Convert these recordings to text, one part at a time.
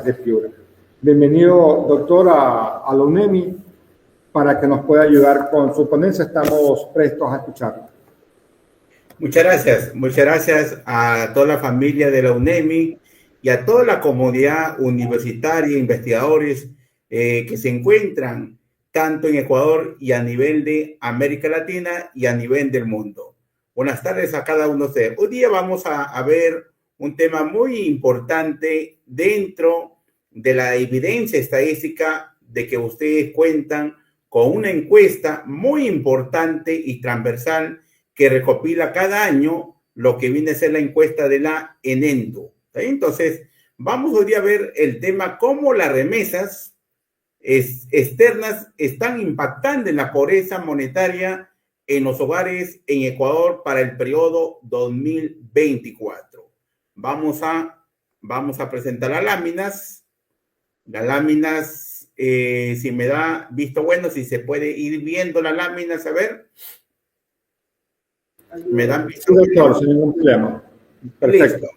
de Piura. Bienvenido, doctor, a la UNEMI para que nos pueda ayudar con su ponencia. Estamos prestos a escucharlo. Muchas gracias a toda la familia de la UNEMI y a toda la comunidad universitaria, investigadores que se encuentran tanto en Ecuador y a nivel de América Latina y a nivel del mundo. Buenas tardes a cada uno de ustedes. Hoy día vamos a ver un tema muy importante dentro de la evidencia estadística de que ustedes cuentan con una encuesta muy importante y transversal que recopila cada año lo que viene a ser la encuesta de la ENENDU. Entonces, vamos hoy día a ver el tema cómo las remesas externas están impactando en la pobreza monetaria en los hogares en Ecuador para el periodo 2024. Vamos a presentar las láminas. Las láminas, si me da visto bueno, si se puede ir viendo las láminas, a ver. ¿Me dan visto? Sí, doctor, sin ningún problema. Perfecto. Listo.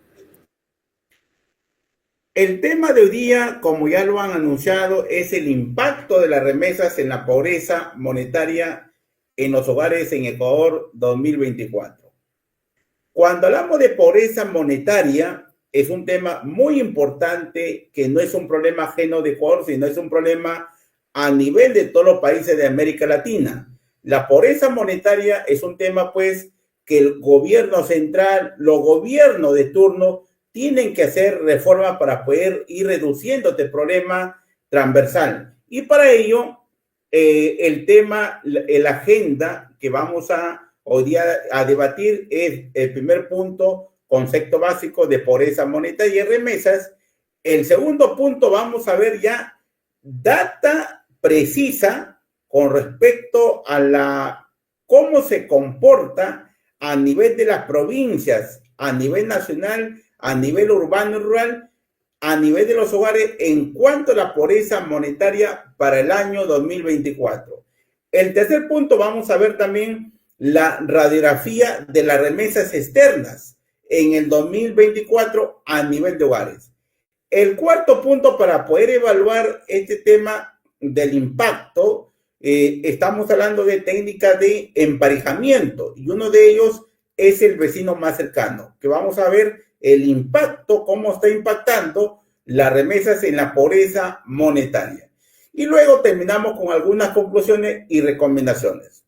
El tema de hoy día, como ya lo han anunciado, es el impacto de las remesas en la pobreza monetaria en los hogares en Ecuador 2024. Cuando hablamos de pobreza monetaria, es un tema muy importante que no es un problema ajeno de Ecuador, sino es un problema a nivel de todos los países de América Latina. La pobreza monetaria es un tema, pues, que el gobierno central, los gobiernos de turno, tienen que hacer reformas para poder ir reduciendo este problema transversal. Y para ello, el tema, la agenda que vamos hoy día a debatir es el primer punto, concepto básico de pobreza monetaria y remesas. El segundo punto, vamos a ver ya data precisa con respecto a cómo se comporta a nivel de las provincias, a nivel nacional, a nivel urbano y rural, a nivel de los hogares en cuanto a la pobreza monetaria para el año 2024. El tercer punto, vamos a ver también la radiografía de las remesas externas en el 2024 a nivel de hogares. El cuarto punto, para poder evaluar este tema del impacto, estamos hablando de técnicas de emparejamiento y uno de ellos es el vecino más cercano, que vamos a ver el impacto, cómo está impactando las remesas en la pobreza monetaria. Y luego terminamos con algunas conclusiones y recomendaciones.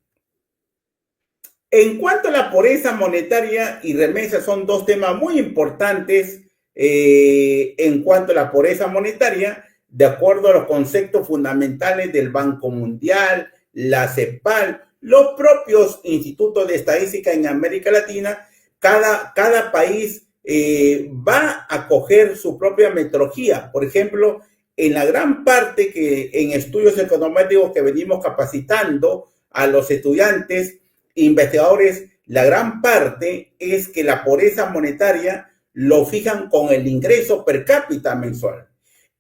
En cuanto a la pobreza monetaria y remesas, son dos temas muy importantes en cuanto a la pobreza monetaria, de acuerdo a los conceptos fundamentales del Banco Mundial, la CEPAL, los propios institutos de estadística en América Latina. Cada país va a coger su propia metodología. Por ejemplo, en la gran parte que en estudios econométricos que venimos capacitando a los estudiantes, investigadores, la gran parte es que la pobreza monetaria lo fijan con el ingreso per cápita mensual.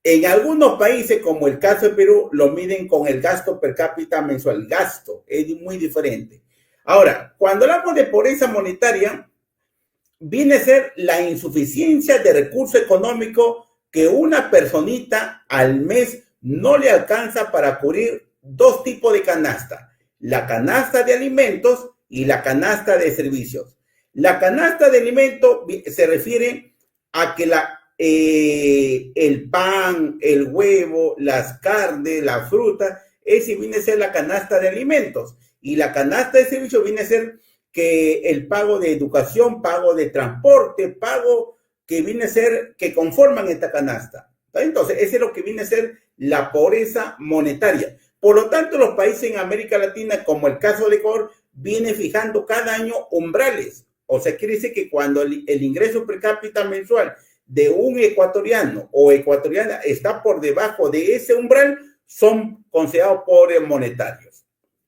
En algunos países, como el caso de Perú, lo miden con el gasto per cápita mensual. El gasto es muy diferente. Ahora, cuando hablamos de pobreza monetaria, viene a ser la insuficiencia de recurso económico que una personita al mes no le alcanza para cubrir dos tipos de canasta: la canasta de alimentos y la canasta de servicios. La canasta de alimentos se refiere a que el pan, el huevo, las carnes, la fruta, ese viene a ser la canasta de alimentos. Y la canasta de servicios viene a ser que el pago de educación, pago de transporte, pago que viene a ser que conforman esta canasta. Entonces, ese es lo que viene a ser la pobreza monetaria. Por lo tanto, los países en América Latina, como el caso de Ecuador, vienen fijando cada año umbrales. O sea, quiere decir que cuando el ingreso per cápita mensual de un ecuatoriano o ecuatoriana está por debajo de ese umbral, son considerados pobres monetarios.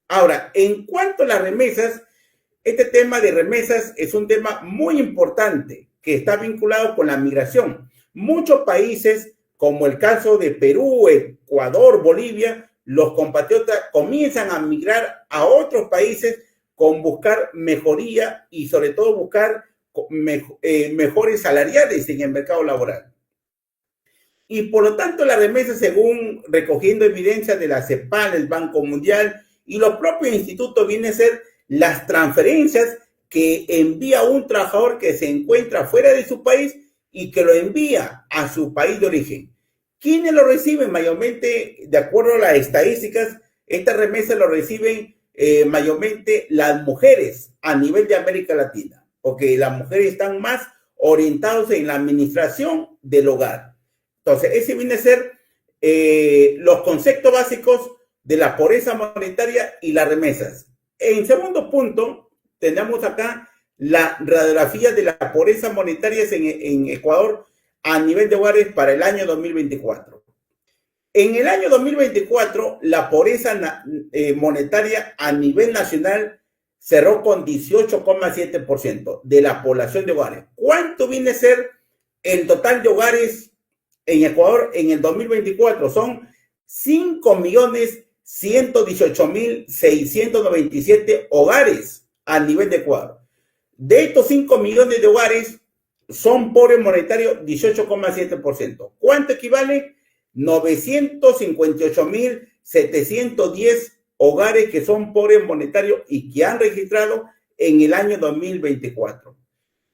Ahora, en cuanto a las remesas, este tema de remesas es un tema muy importante que está vinculado con la migración. Muchos países, como el caso de Perú, Ecuador, Bolivia, los compatriotas comienzan a migrar a otros países con buscar mejoría y sobre todo buscar mejores salariales en el mercado laboral. Y por lo tanto, la remesa, según recogiendo evidencia de la CEPAL, el Banco Mundial y los propios institutos, viene a ser las transferencias que envía un trabajador que se encuentra fuera de su país y que lo envía a su país de origen. ¿Quiénes lo reciben? Mayormente, de acuerdo a las estadísticas, estas remesas lo reciben mayormente las mujeres a nivel de América Latina, porque las mujeres están más orientadas en la administración del hogar. Entonces, ese viene a ser los conceptos básicos de la pobreza monetaria y las remesas. En segundo punto, tenemos acá la radiografía de la pobreza monetaria en Ecuador a nivel de hogares para el año 2024. En el año 2024, la pobreza monetaria a nivel nacional cerró con 18,7% de la población de hogares. ¿Cuánto viene a ser el total de hogares en Ecuador en el 2024? Son 5.118.697 hogares a nivel de Ecuador. De estos 5 millones de hogares son pobres monetarios 18,7%. ¿Cuánto equivale? 958.710 hogares que son pobres monetarios y que han registrado en el año 2024.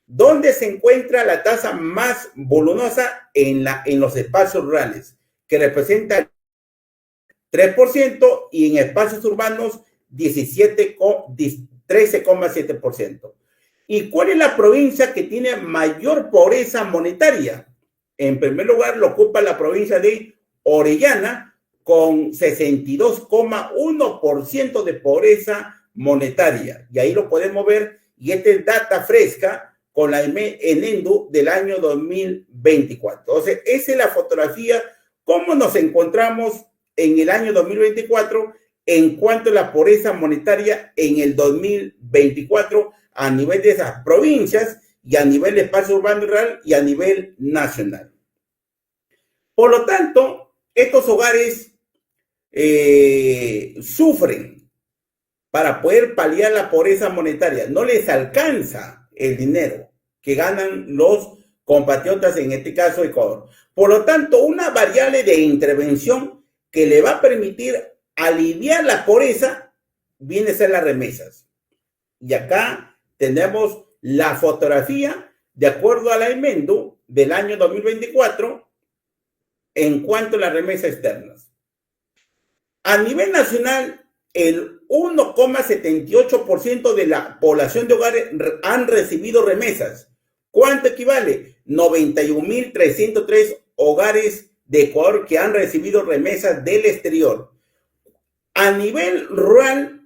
¿Dónde se encuentra la tasa más voluminosa? En los espacios rurales, que representa 3%, y en espacios urbanos 13,7%. ¿Y cuál es la provincia que tiene mayor pobreza monetaria? En primer lugar, lo ocupa la provincia de Orellana, con 62,1% de pobreza monetaria. Y ahí lo podemos ver, y esta es data fresca con la ENENDU del año 2024. Entonces, esa es la fotografía, cómo nos encontramos en el año 2024 en cuanto a la pobreza monetaria en el 2024 a nivel de esas provincias y a nivel de espacio urbano y rural y a nivel nacional. Por lo tanto, estos hogares sufren para poder paliar la pobreza monetaria. No les alcanza el dinero que ganan los compatriotas, en este caso Ecuador. Por lo tanto, una variable de intervención que le va a permitir aliviar la pobreza viene a ser las remesas. Y acá tenemos la fotografía de acuerdo a la ENENDU del año 2024 en cuanto a las remesas externas. A nivel nacional, el 1,78% de la población de hogares han recibido remesas. ¿Cuánto equivale? 91.303 hogares de Ecuador que han recibido remesas del exterior. A nivel rural,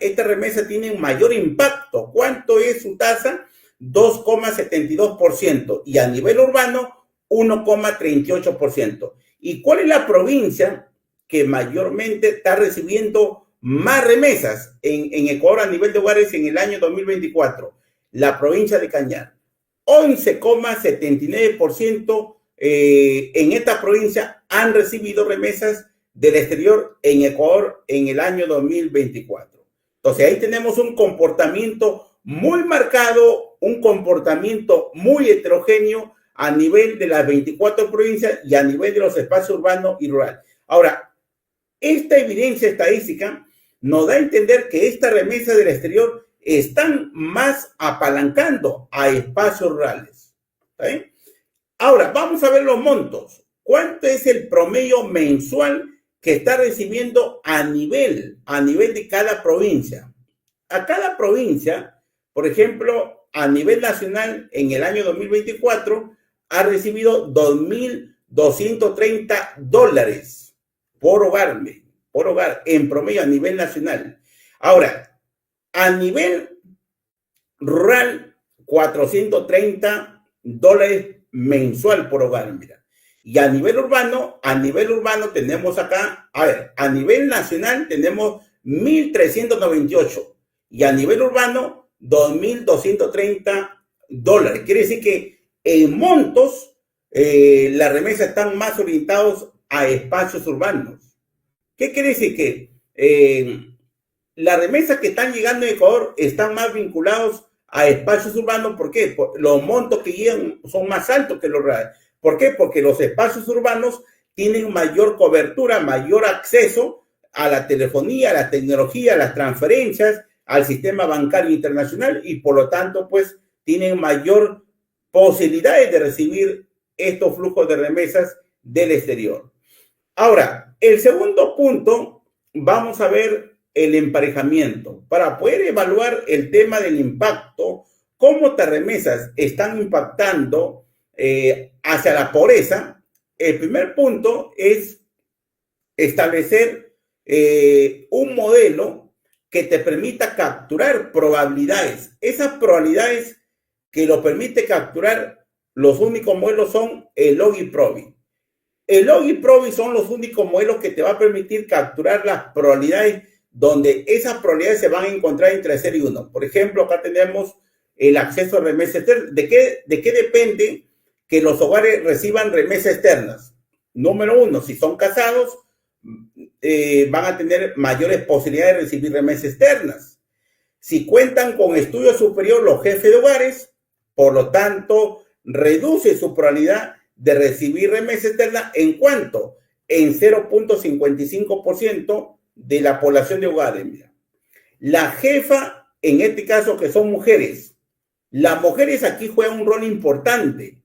esta remesa tiene mayor impacto. ¿Cuánto es su tasa? 2,72%. Y a nivel urbano, 1,38%. ¿Y cuál es la provincia que mayormente está recibiendo más remesas en Ecuador a nivel de hogares en el año 2024? La provincia de Cañar. 11,79% en esta provincia han recibido remesas del exterior en Ecuador en el año 2024. Entonces ahí tenemos un comportamiento muy marcado, un comportamiento muy heterogéneo a nivel de las 24 provincias y a nivel de los espacios urbanos y rurales. Ahora, esta evidencia estadística nos da a entender que estas remesas del exterior están más apalancando a espacios rurales. ¿Está bien? Ahora, vamos a ver los montos. ¿Cuánto es el promedio mensual que está recibiendo a nivel de cada provincia? A cada provincia, por ejemplo, a nivel nacional, en el año 2024, ha recibido $2.230 por hogar, en promedio a nivel nacional. Ahora, a nivel rural, $430 mensual por hogar, mira. Y a nivel urbano tenemos acá, a nivel nacional tenemos 1.398 y a nivel urbano $2.230. Quiere decir que en montos las remesas están más orientados a espacios urbanos. ¿Qué quiere decir? Que las remesas que están llegando a Ecuador están más vinculados a espacios urbanos. ¿Por qué? Los montos que llegan son más altos que los rurales. ¿Por qué? Porque los espacios urbanos tienen mayor cobertura, mayor acceso a la telefonía, a la tecnología, a las transferencias, al sistema bancario internacional y por lo tanto, pues, tienen mayor posibilidades de recibir estos flujos de remesas del exterior. Ahora, el segundo punto, vamos a ver el emparejamiento. Para poder evaluar el tema del impacto, cómo estas remesas están impactando hacia la pobreza, el primer punto es establecer un modelo que te permita capturar probabilidades. Esas probabilidades que lo permite capturar, los únicos modelos son el log y probi. El log y probi son los únicos modelos que te va a permitir capturar las probabilidades donde esas probabilidades se van a encontrar entre 0 y 1. Por ejemplo, acá tenemos el acceso a remesas externas. ¿De qué depende que los hogares reciban remesas externas? Número 1, si son casados, van a tener mayores posibilidades de recibir remesas externas. Si cuentan con estudio superior los jefes de hogares, por lo tanto, reduce su probabilidad de recibir remesas externas en cuanto en 0.55% de la población de hogares. Mira. La jefa, en este caso que son mujeres, las mujeres aquí juegan un rol importante.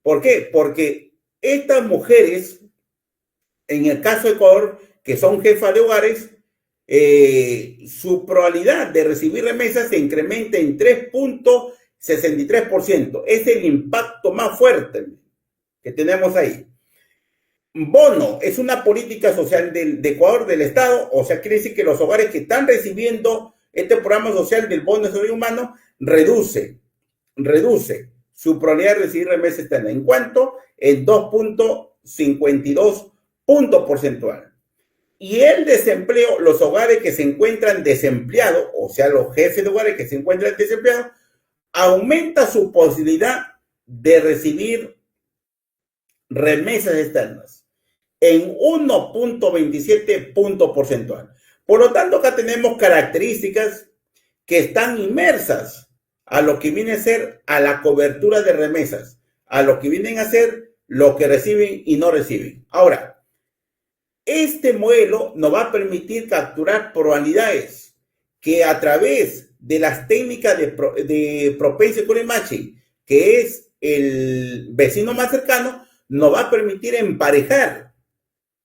¿Por qué? Porque estas mujeres, en el caso de Ecuador, que son jefas de hogares, su probabilidad de recibir remesas se incrementa en 3.63%. Es el impacto más fuerte que tenemos ahí. Bono es una política social de Ecuador, del Estado, o sea, quiere decir que los hogares que están recibiendo este programa social del Bono de Desarrollo Humano reduce su probabilidad de recibir remesas externas. ¿En cuánto? En 2.52 puntos porcentuales. Y el desempleo, los hogares que se encuentran desempleados, o sea, los jefes de hogares que se encuentran desempleados, aumenta su posibilidad de recibir remesas externas en 1.27 puntos porcentuales. Por lo tanto, acá tenemos características que están inmersas a lo que viene a ser a la cobertura de remesas, a lo que vienen a ser lo que reciben y no reciben. Ahora, este modelo nos va a permitir capturar probabilidades que a través de las técnicas de propensity matching, que es el vecino más cercano, nos va a permitir emparejar.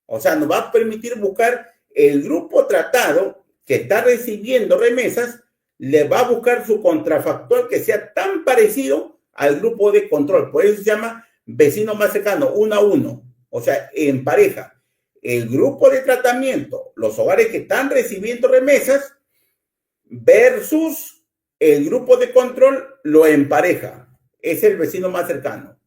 O sea, nos va a permitir buscar el grupo tratado que está recibiendo remesas, le va a buscar su contrafactual que sea tan parecido al grupo de control. Por eso se llama vecino más cercano, 1 a 1. O sea, en pareja. El grupo de tratamiento, los hogares que están recibiendo remesas, versus el grupo de control, lo empareja. Es el vecino más cercano.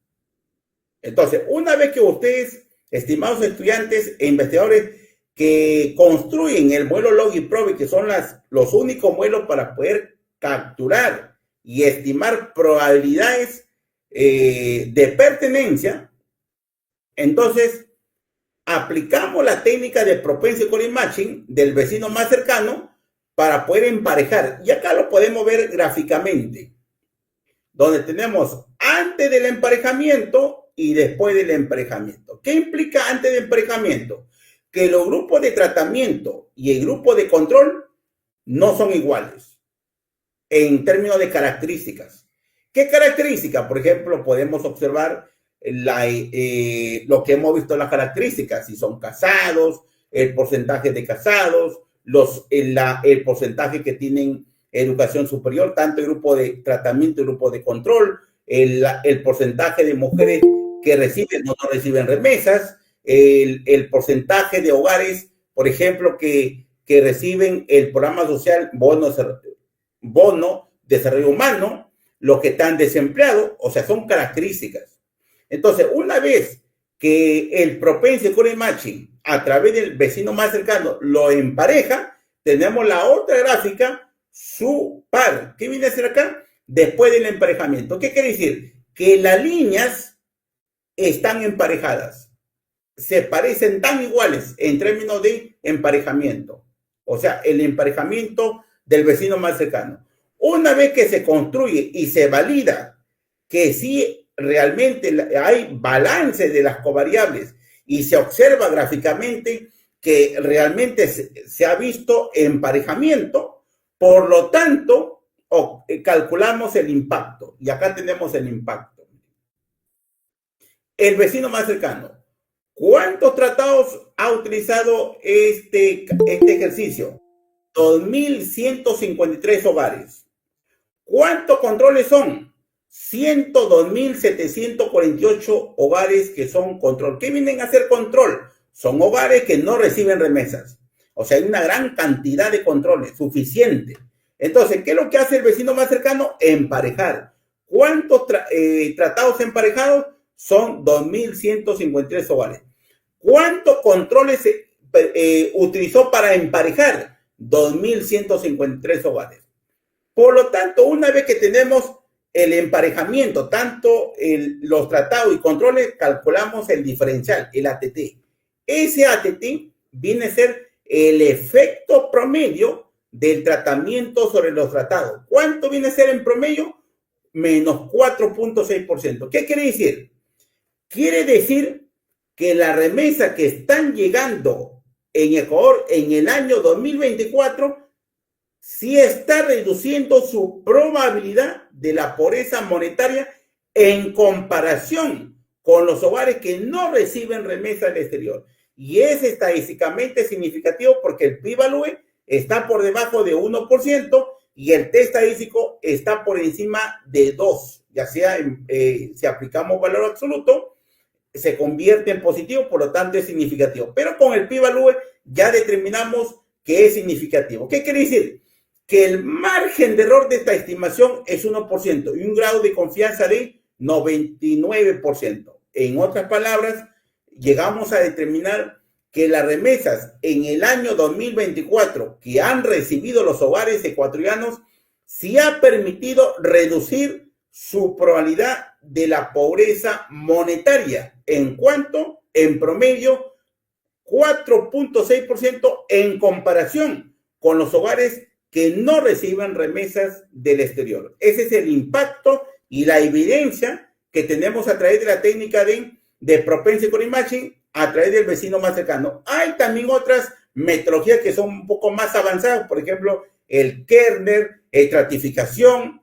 Entonces, una vez que ustedes, estimados estudiantes e investigadores, que construyen el modelo log y probi, que son los únicos modelos para poder capturar y estimar probabilidades de pertenencia, entonces aplicamos la técnica de propensity matching del vecino más cercano para poder emparejar. Y acá lo podemos ver gráficamente, donde tenemos antes del emparejamiento y después del emparejamiento. ¿Qué implica antes del emparejamiento? Que los grupos de tratamiento y el grupo de control no son iguales en términos de características. ¿Qué características? Por ejemplo, podemos observar lo que hemos visto en las características, si son casados, el porcentaje de casados, el porcentaje que tienen educación superior, tanto el grupo de tratamiento y el grupo de control, el porcentaje de mujeres que reciben o no reciben remesas, el porcentaje de hogares, por ejemplo, que reciben el programa social Bono Desarrollo Humano, los que están desempleados, o sea, son características. Entonces, una vez que el propensity matching a través del vecino más cercano lo empareja, tenemos la otra gráfica, su par. ¿Qué viene a ser acá? Después del emparejamiento. ¿Qué quiere decir? Que las líneas están emparejadas. Se parecen tan iguales en términos de emparejamiento. O sea, el emparejamiento del vecino más cercano. Una vez que se construye y se valida que sí realmente hay balance de las covariables y se observa gráficamente que realmente se ha visto emparejamiento, por lo tanto, calculamos el impacto. Y acá tenemos el impacto. El vecino más cercano. ¿Cuántos tratados ha utilizado este ejercicio? 2.153 hogares. ¿Cuántos controles son? 102.748 hogares que son control. ¿Qué vienen a hacer control? Son hogares que no reciben remesas. O sea, hay una gran cantidad de controles, suficiente. Entonces, ¿qué es lo que hace el vecino más cercano? Emparejar. ¿Cuántos tratados emparejados? Son 2.153 hogares. ¿Cuántos controles utilizó para emparejar? 2.153 hogares. Por lo tanto, una vez que tenemos el emparejamiento, tanto los tratados y controles, calculamos el diferencial, el ATT. Ese ATT viene a ser el efecto promedio del tratamiento sobre los tratados. ¿Cuánto viene a ser en promedio? Menos 4.6%. ¿Qué quiere decir? Quiere decir que las remesas que están llegando en Ecuador en el año 2024 sí está reduciendo su probabilidad de la pobreza monetaria en comparación con los hogares que no reciben remesa del exterior. Y es estadísticamente significativo porque el PIB-VALUE está por debajo de 1% y el test estadístico está por encima de 2. Ya sea si aplicamos valor absoluto, se convierte en positivo, por lo tanto es significativo. Pero con el PIB-VALUE ya determinamos que es significativo. ¿Qué quiere decir? Que el margen de error de esta estimación es 1% y un grado de confianza de 99%. En otras palabras, llegamos a determinar que las remesas en el año 2024 que han recibido los hogares ecuatorianos sí ha permitido reducir su probabilidad de la pobreza monetaria. ¿En cuánto? En promedio, 4.6% en comparación con los hogares que no reciban remesas del exterior. Ese es el impacto y la evidencia que tenemos a través de la técnica de propensity score matching a través del vecino más cercano. Hay también otras metodologías que son un poco más avanzadas, por ejemplo, el Kerner, estratificación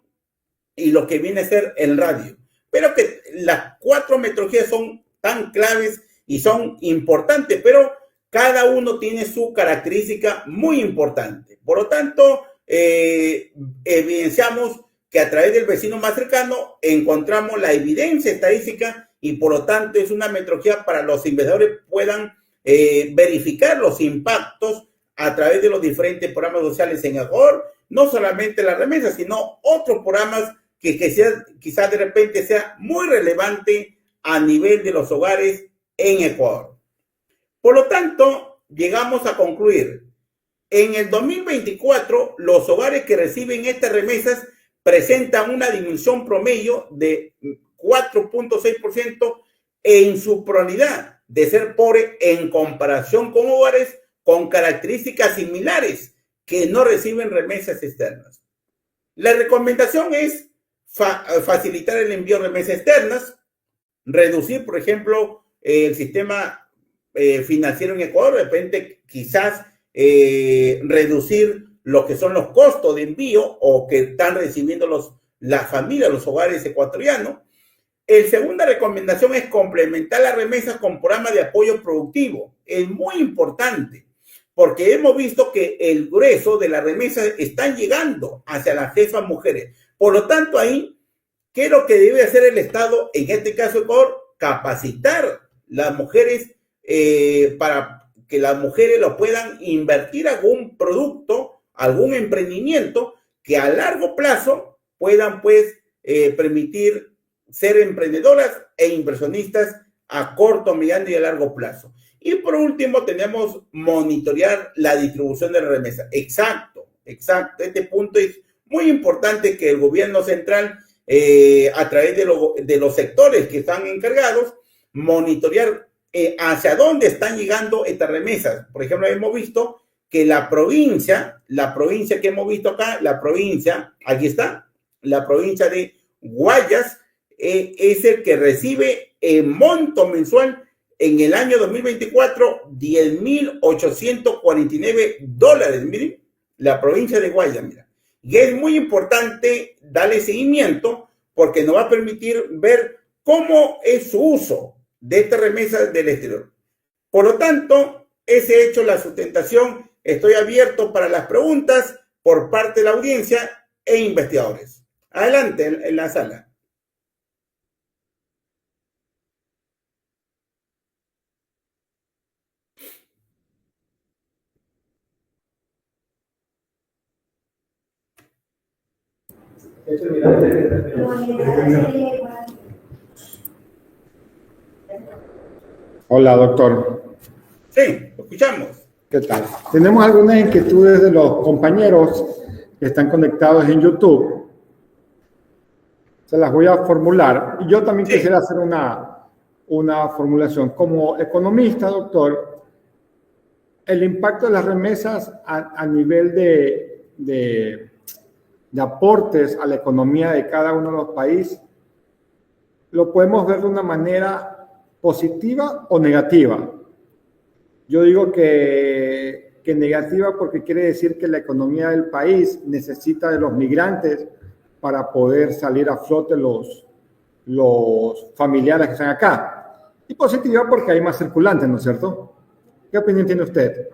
y lo que viene a ser el radio. Pero que las 4 metodologías son tan claves y son importantes, pero cada uno tiene su característica muy importante. Por lo tanto, evidenciamos que a través del vecino más cercano encontramos la evidencia estadística y por lo tanto es una metodología para los investigadores puedan verificar los impactos a través de los diferentes programas sociales en Ecuador, no solamente las remesas, sino otros programas que quizás de repente sea muy relevante a nivel de los hogares en Ecuador. Por lo tanto, llegamos a concluir, en el 2024, los hogares que reciben estas remesas presentan una disminución promedio de 4.6% en su probabilidad de ser pobre en comparación con hogares con características similares que no reciben remesas externas. La recomendación es facilitar el envío de remesas externas, reducir, por ejemplo, el sistema financiero en Ecuador, de repente quizás reducir lo que son los costos de envío o que están recibiendo las familias, los hogares ecuatorianos. La segunda recomendación es complementar las remesas con programas de apoyo productivo. Es muy importante porque hemos visto que el grueso de las remesas están llegando hacia las jefas mujeres. Por lo tanto, ahí, ¿qué es lo que debe hacer el Estado? En este caso, Ecuador, capacitar las mujeres para que las mujeres lo puedan invertir algún producto, algún emprendimiento que a largo plazo puedan pues permitir ser emprendedoras e inversionistas a corto, mediano y a largo plazo. Y por último tenemos monitorear la distribución de la remesa. Exacto. Este punto es muy importante que el gobierno central a través de los sectores que están encargados, monitorear hacia dónde están llegando estas remesas. Por ejemplo, hemos visto que la provincia que hemos visto acá, aquí está, la provincia de Guayas, es el que recibe en monto mensual en el año 2024 $10,849. Miren, la provincia de Guayas, mira. Y es muy importante darle seguimiento porque nos va a permitir ver cómo es su uso de estas remesas del exterior. Por lo tanto, ese hecho, la sustentación, estoy abierto para las preguntas por parte de la audiencia e investigadores. Adelante en la sala. Hola, doctor. Sí, lo escuchamos. ¿Qué tal? Tenemos algunas inquietudes de los compañeros que están conectados en YouTube. Se las voy a formular. Y yo también quisiera hacer una formulación. Como economista, doctor, el impacto de las remesas a nivel de aportes a la economía de cada uno de los países, lo podemos ver de una manera positiva o negativa. Yo digo que negativa porque quiere decir que la economía del país necesita de los migrantes para poder salir a flote los familiares que están acá. Y positiva porque hay más circulantes, ¿no es cierto? ¿Qué opinión tiene usted?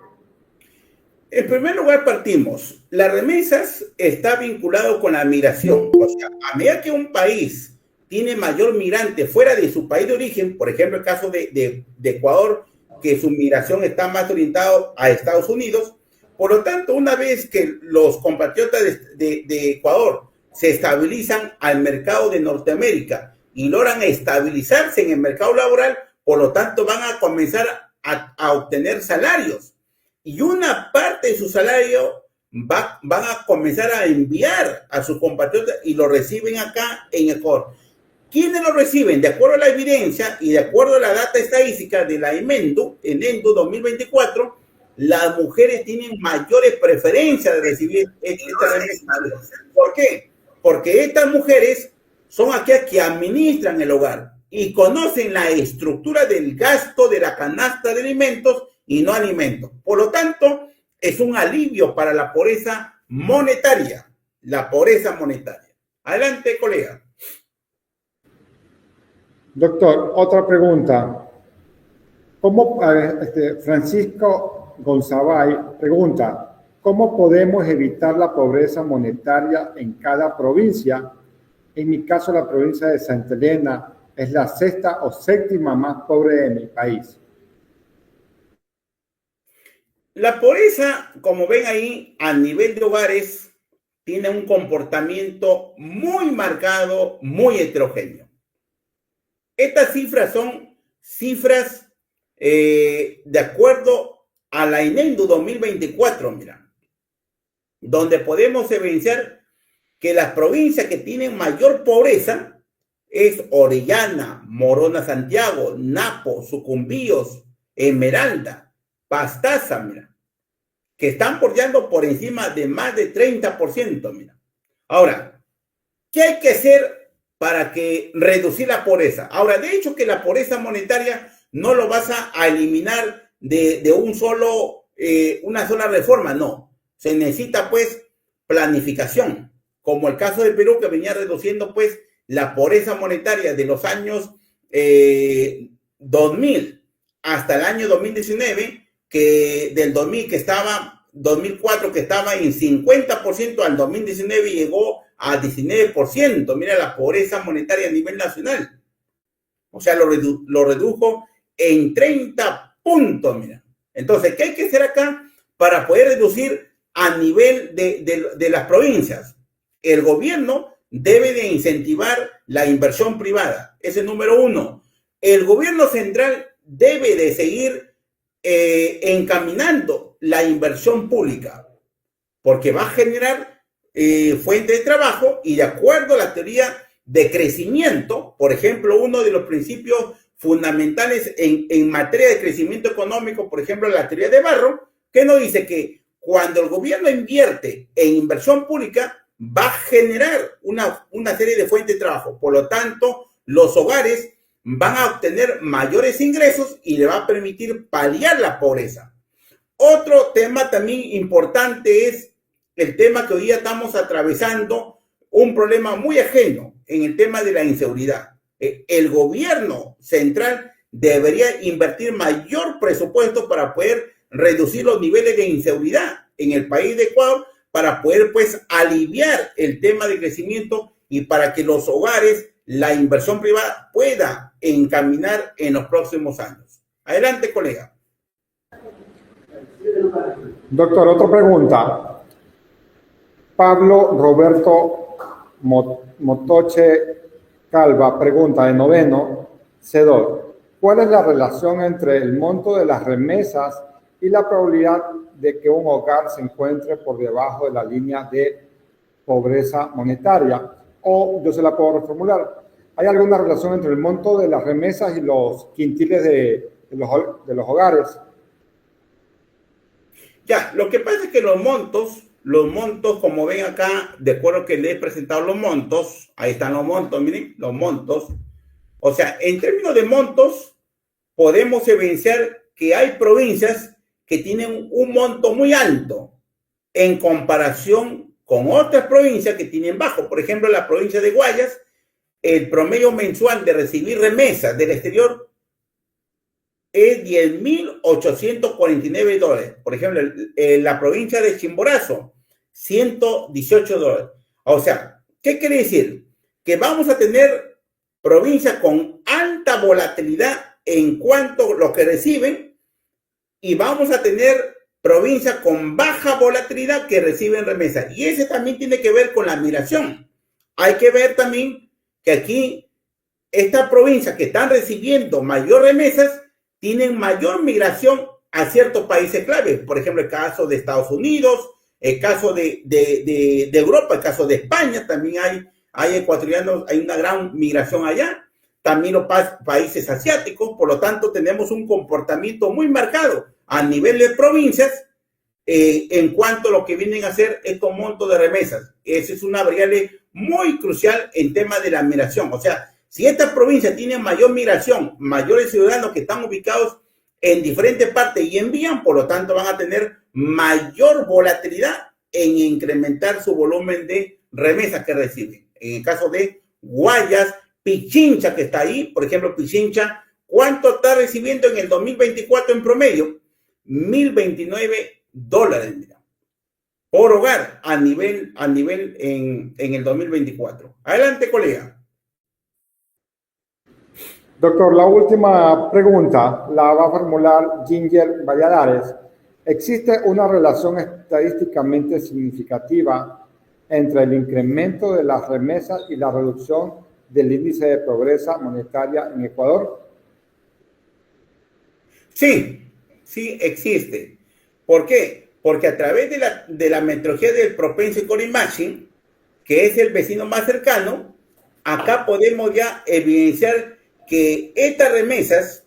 En primer lugar, partimos. Las remesas está vinculado con la migración. O sea, a medida que un país tiene mayor migrante fuera de su país de origen, por ejemplo, el caso de Ecuador, que su migración está más orientada a Estados Unidos, por lo tanto, una vez que los compatriotas de Ecuador se estabilizan al mercado de Norteamérica y logran estabilizarse en el mercado laboral, por lo tanto, van a comenzar a obtener salarios. Y una parte de su salario van a comenzar a enviar a sus compatriotas y lo reciben acá en Ecuador. ¿Quiénes lo reciben? De acuerdo a la evidencia y de acuerdo a la data estadística de la ENDU 2024, las mujeres tienen mayores preferencias de recibir estas remesas. ¿Por qué? Porque estas mujeres son aquellas que administran el hogar y conocen la estructura del gasto de la canasta de alimentos y no alimentos. Por lo tanto, es un alivio para la pobreza monetaria. La pobreza monetaria. Adelante, colega. Doctor, otra pregunta. Francisco Gonzabay pregunta, ¿cómo podemos evitar la pobreza monetaria en cada provincia? En mi caso, la provincia de Santa Elena es la sexta o séptima más pobre de mi país. La pobreza, como ven ahí, a nivel de hogares, tiene un comportamiento muy marcado, muy heterogéneo. Estas cifras son cifras de acuerdo a la ENDU 2024, mira, donde podemos evidenciar que las provincias que tienen mayor pobreza es Orellana, Morona Santiago, Napo, Sucumbíos, Esmeralda, Pastaza, mira, que están bordeando por encima de más de 30%, mira. Ahora, ¿qué hay que hacer para reducir la pobreza? Ahora, de hecho que la pobreza monetaria no lo vas a eliminar de una sola reforma, no. Se necesita pues planificación, como el caso de Perú que venía reduciendo pues la pobreza monetaria de los años 2000 hasta el año 2019, que del 2004 que estaba en 50%, al 2019 llegó a 19%. Mira la pobreza monetaria a nivel nacional. O sea, lo redujo en 30 puntos, mira. Entonces, ¿qué hay que hacer acá para poder reducir a nivel de las provincias? El gobierno debe de incentivar la inversión privada. Ese es número uno. El gobierno central debe de seguir encaminando la inversión pública, porque va a generar fuentes de trabajo y de acuerdo a la teoría de crecimiento, por ejemplo, uno de los principios fundamentales en materia de crecimiento económico, por ejemplo, la teoría de Barro, que nos dice que cuando el gobierno invierte en inversión pública, va a generar una serie de fuentes de trabajo. Por lo tanto, los hogares van a obtener mayores ingresos y le va a permitir paliar la pobreza. Otro tema también importante es el tema que hoy día estamos atravesando, un problema muy ajeno en el tema de la inseguridad. El gobierno central debería invertir mayor presupuesto para poder reducir los niveles de inseguridad en el país de Ecuador, para poder pues aliviar el tema de crecimiento y para que los hogares, la inversión privada pueda encaminar en los próximos años. Adelante, colega. Doctor, otra pregunta. Pablo Roberto Motoche Calva pregunta de noveno, CEDOR, ¿cuál es la relación entre el monto de las remesas y la probabilidad de que un hogar se encuentre por debajo de la línea de pobreza monetaria? O yo se la puedo reformular. ¿Hay alguna relación entre el monto de las remesas y los quintiles de los hogares? Ya, lo que pasa es que los montos, como ven acá, de acuerdo que les he presentado los montos, ahí están los montos, miren, los montos. O sea, en términos de montos, podemos evidenciar que hay provincias que tienen un monto muy alto en comparación con otras provincias que tienen bajo. Por ejemplo, la provincia de Guayas, el promedio mensual de recibir remesas del exterior es $10,849. Por ejemplo, en la provincia de Chimborazo, $118. O sea, ¿qué quiere decir? Que vamos a tener provincias con alta volatilidad en cuanto a lo que reciben y vamos a tener provincias con baja volatilidad que reciben remesas. Y ese también tiene que ver con la migración. Hay que ver también que aquí estas provincias que están recibiendo mayor remesas tienen mayor migración a ciertos países clave. Por ejemplo, el caso de Estados Unidos, el caso de Europa, el caso de España, también hay ecuatorianos, hay una gran migración allá. También los países asiáticos, por lo tanto, tenemos un comportamiento muy marcado a nivel de provincias en cuanto a lo que vienen a ser estos montos de remesas. Esa es una variable muy crucial en tema de la migración. O sea, si estas provincias tienen mayor migración, mayores ciudadanos que están ubicados en diferentes partes y envían, por lo tanto van a tener mayor volatilidad en incrementar su volumen de remesas que reciben. En el caso de Guayas, Pichincha, que está ahí, por ejemplo, Pichincha, ¿cuánto está recibiendo en el 2024 en promedio? $1,029, mira, por hogar a nivel en el 2024. Adelante, colega. Doctor, la última pregunta la va a formular Ginger Valladares. ¿Existe una relación estadísticamente significativa entre el incremento de las remesas y la reducción del índice de pobreza monetaria en Ecuador? Sí, sí existe. ¿Por qué? Porque a través de la metodología del Propensity Scoring Matching, que es el vecino más cercano, acá podemos ya evidenciar que estas remesas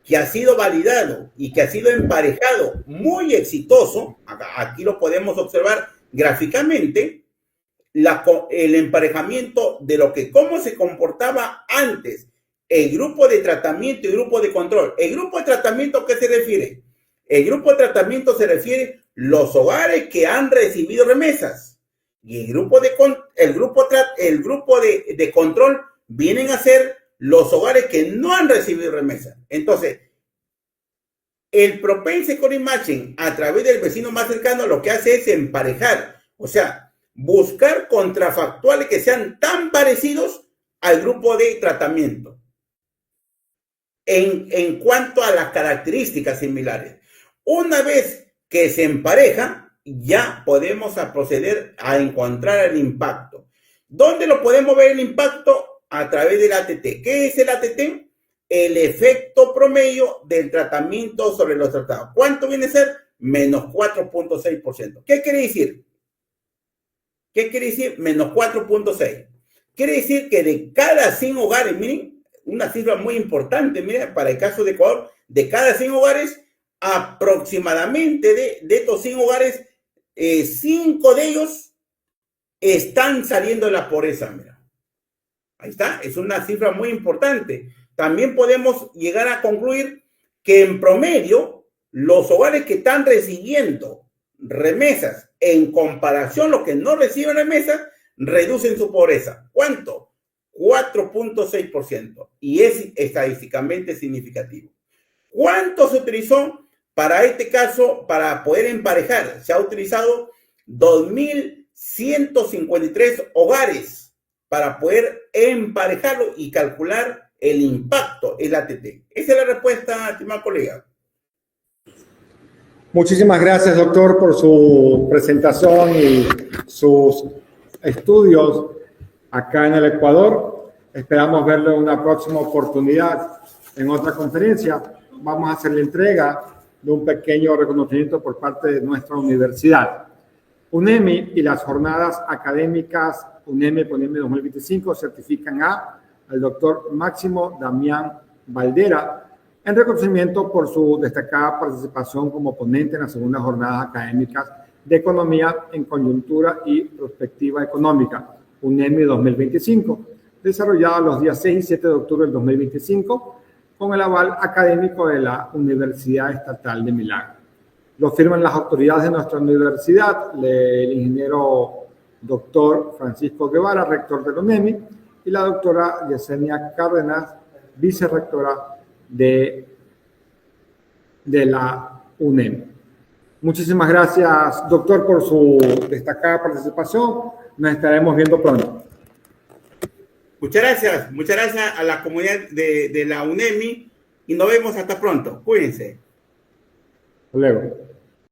que ha sido validado y que ha sido emparejado muy exitoso, aquí lo podemos observar gráficamente, el emparejamiento de cómo se comportaba antes el grupo de tratamiento y grupo de control. ¿El grupo de tratamiento a qué se refiere? El grupo de tratamiento se refiere los hogares que han recibido remesas y el grupo de control vienen a ser los hogares que no han recibido remesas. Entonces, el Propensity Scoring Matching a través del vecino más cercano lo que hace es emparejar, o sea, buscar contrafactuales que sean tan parecidos al grupo de tratamiento en cuanto a las características similares. Una vez que se empareja, ya podemos proceder a encontrar el impacto. ¿Dónde lo podemos ver el impacto? A través del ATT. ¿Qué es el ATT? El efecto promedio del tratamiento sobre los tratados. ¿Cuánto viene a ser? Menos 4.6%. ¿Qué quiere decir? ¿Qué quiere decir menos 4.6? Quiere decir que de cada 100 hogares, miren, una cifra muy importante, miren, para el caso de Ecuador, de cada 100 hogares, aproximadamente de estos 100 hogares, 5 de ellos están saliendo de la pobreza, mira. Ahí está, es una cifra muy importante. También podemos llegar a concluir que en promedio los hogares que están recibiendo remesas en comparación a los que no reciben remesas reducen su pobreza. ¿Cuánto? 4.6%. Y es estadísticamente significativo. ¿Cuánto se utilizó para este caso, para poder emparejar? Se ha utilizado 2.153 hogares para poder emparejarlo y calcular el impacto, el ATT. Esa es la respuesta, estimado colega. Muchísimas gracias, doctor, por su presentación y sus estudios acá en el Ecuador. Esperamos verlo en una próxima oportunidad en otra conferencia. Vamos a hacer la entrega de un pequeño reconocimiento por parte de nuestra universidad. UNEMI y las jornadas académicas UNEMI 2025 certifican al doctor Máximo Damián Valdera en reconocimiento por su destacada participación como ponente en las segundas jornadas académicas de Economía en Coyuntura y Prospectiva Económica, UNEMI 2025, desarrollada los días 6 y 7 de octubre del 2025, con el aval académico de la Universidad Estatal de Milán. Lo firman las autoridades de nuestra universidad, el ingeniero doctor Francisco Guevara, rector de la UNEMI, y la doctora Yesenia Cárdenas, vicerrectora de la UNEMI. Muchísimas gracias, doctor, por su destacada participación. Nos estaremos viendo pronto. Muchas gracias a la comunidad de la UNEMI y nos vemos hasta pronto. Cuídense. Hasta luego.